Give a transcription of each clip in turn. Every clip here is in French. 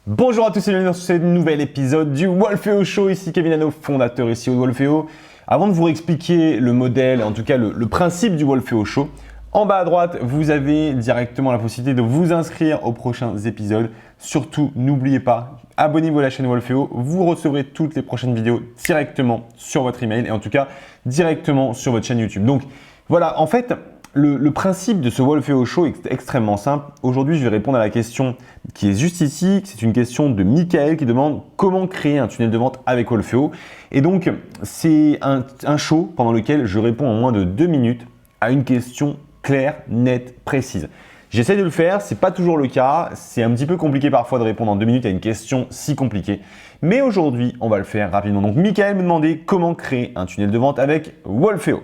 Bonjour à tous et bienvenue dans ce nouvel épisode du Wolfeo Show. Ici Kevin Hano, fondateur ici au Wolfeo. Avant de vous expliquer le modèle, en tout cas le principe du Wolfeo Show, en bas à droite, vous avez directement la possibilité de vous inscrire aux prochains épisodes. Surtout, n'oubliez pas, abonnez-vous à la chaîne Wolfeo. Vous recevrez toutes les prochaines vidéos directement sur votre email et en tout cas directement sur votre chaîne YouTube. Donc voilà, en fait, le principe de ce Wolfeo Show est extrêmement simple. Aujourd'hui, je vais répondre à la question qui est juste ici. C'est une question de Michael qui demande comment créer un tunnel de vente avec Wolfeo. Et donc, c'est un show pendant lequel je réponds en moins de 2 minutes à une question claire, nette, précise. J'essaie de le faire, ce n'est pas toujours le cas. C'est un petit peu compliqué parfois de répondre en 2 minutes à une question si compliquée. Mais aujourd'hui, on va le faire rapidement. Donc, Michael me demandait comment créer un tunnel de vente avec Wolfeo.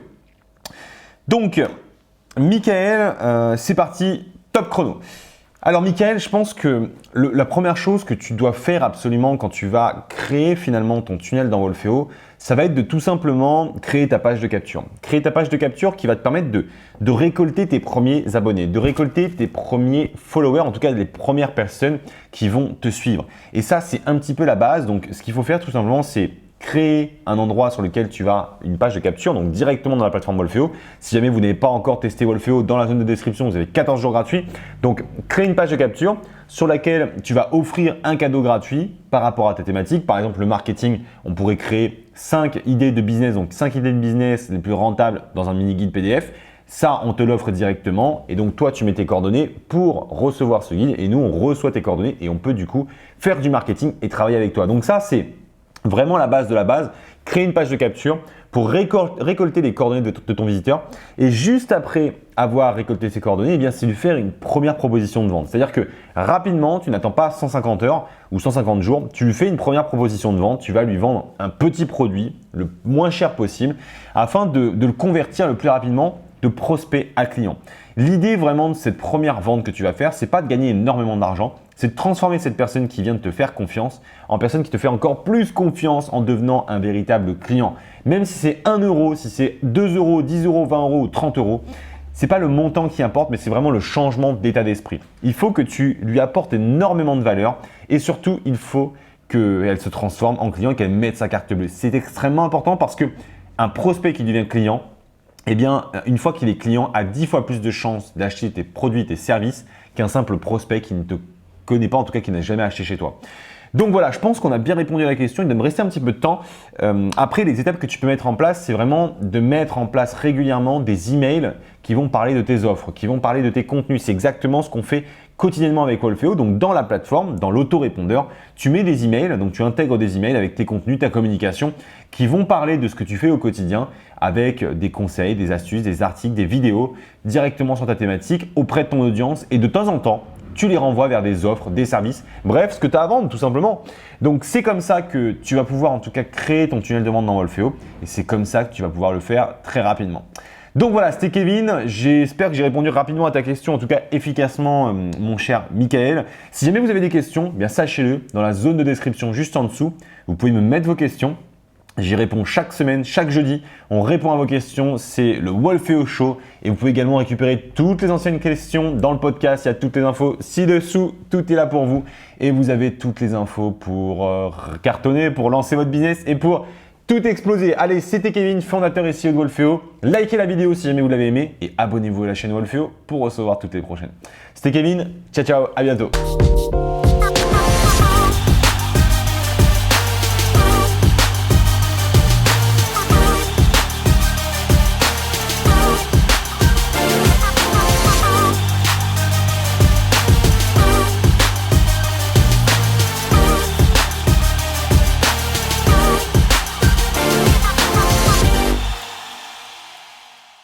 Donc, Michael, c'est parti, top chrono. Alors Michael, je pense que la première chose que tu dois faire absolument quand tu vas créer finalement ton tunnel dans Wolfeo, ça va être de tout simplement créer ta page de capture. Créer ta page de capture qui va te permettre de récolter tes premiers abonnés, de récolter tes premiers followers, en tout cas les premières personnes qui vont te suivre. Et ça, c'est un petit peu la base. Donc, ce qu'il faut faire tout simplement, c'est créer un endroit sur lequel tu vas une page de capture, donc directement dans la plateforme Wolfeo. Si jamais vous n'avez pas encore testé Wolfeo, dans la zone de description, vous avez 14 jours gratuits. Donc, crée une page de capture sur laquelle tu vas offrir un cadeau gratuit par rapport à ta thématique. Par exemple, le marketing, on pourrait créer 5 idées de business, donc 5 idées de business les plus rentables dans un mini guide PDF. Ça, on te l'offre directement et donc toi, tu mets tes coordonnées pour recevoir ce guide et nous, on reçoit tes coordonnées et on peut du coup faire du marketing et travailler avec toi. Donc ça, c'est vraiment la base de la base, créer une page de capture pour récolter les coordonnées de ton visiteur et juste après avoir récolté ces coordonnées, eh bien, c'est lui faire une première proposition de vente. C'est-à-dire que rapidement, tu n'attends pas 150 heures ou 150 jours, tu lui fais une première proposition de vente, tu vas lui vendre un petit produit le moins cher possible afin de le convertir le plus rapidement de prospect à client. L'idée vraiment de cette première vente que tu vas faire, c'est pas de gagner énormément d'argent, c'est de transformer cette personne qui vient de te faire confiance en personne qui te fait encore plus confiance en devenant un véritable client. Même si c'est 1 euro, si c'est 2 euros, 10 euros, 20 euros ou 30 euros, c'est pas le montant qui importe, mais c'est vraiment le changement d'état d'esprit. Il faut que tu lui apportes énormément de valeur et surtout, il faut qu'elle se transforme en client et qu'elle mette sa carte bleue. C'est extrêmement important parce qu'un prospect qui devient client, eh bien, une fois qu'il est client, a 10 fois plus de chances d'acheter tes produits, tes services qu'un simple prospect qui ne te connaît pas, en tout cas qui n'a jamais acheté chez toi. Donc voilà, je pense qu'on a bien répondu à la question. Il doit me rester un petit peu de temps. Après, les étapes que tu peux mettre en place, c'est vraiment de mettre en place régulièrement des emails qui vont parler de tes offres, qui vont parler de tes contenus. C'est exactement ce qu'on fait quotidiennement avec Wolfeo. Donc dans la plateforme, dans l'autorépondeur, tu mets des emails, donc tu intègres des emails avec tes contenus, ta communication, qui vont parler de ce que tu fais au quotidien avec des conseils, des astuces, des articles, des vidéos directement sur ta thématique auprès de ton audience et de temps en temps, tu les renvoies vers des offres, des services, bref, ce que tu as à vendre tout simplement. Donc, c'est comme ça que tu vas pouvoir en tout cas créer ton tunnel de vente dans Wolfeo et c'est comme ça que tu vas pouvoir le faire très rapidement. Donc voilà, c'était Kevin. J'espère que j'ai répondu rapidement à ta question, en tout cas efficacement, mon cher Michael. Si jamais vous avez des questions, eh bien sachez-le dans la zone de description juste en dessous. Vous pouvez me mettre vos questions. J'y réponds chaque semaine, chaque jeudi. On répond à vos questions. C'est le Wolfeo Show. Et vous pouvez également récupérer toutes les anciennes questions dans le podcast. Il y a toutes les infos ci-dessous. Tout est là pour vous. Et vous avez toutes les infos pour cartonner, pour lancer votre business et pour tout exploser. Allez, c'était Kevin, fondateur ici de Wolfeo. Likez la vidéo si jamais vous l'avez aimé et abonnez-vous à la chaîne Wolfeo pour recevoir toutes les prochaines. C'était Kevin. Ciao, ciao. À bientôt.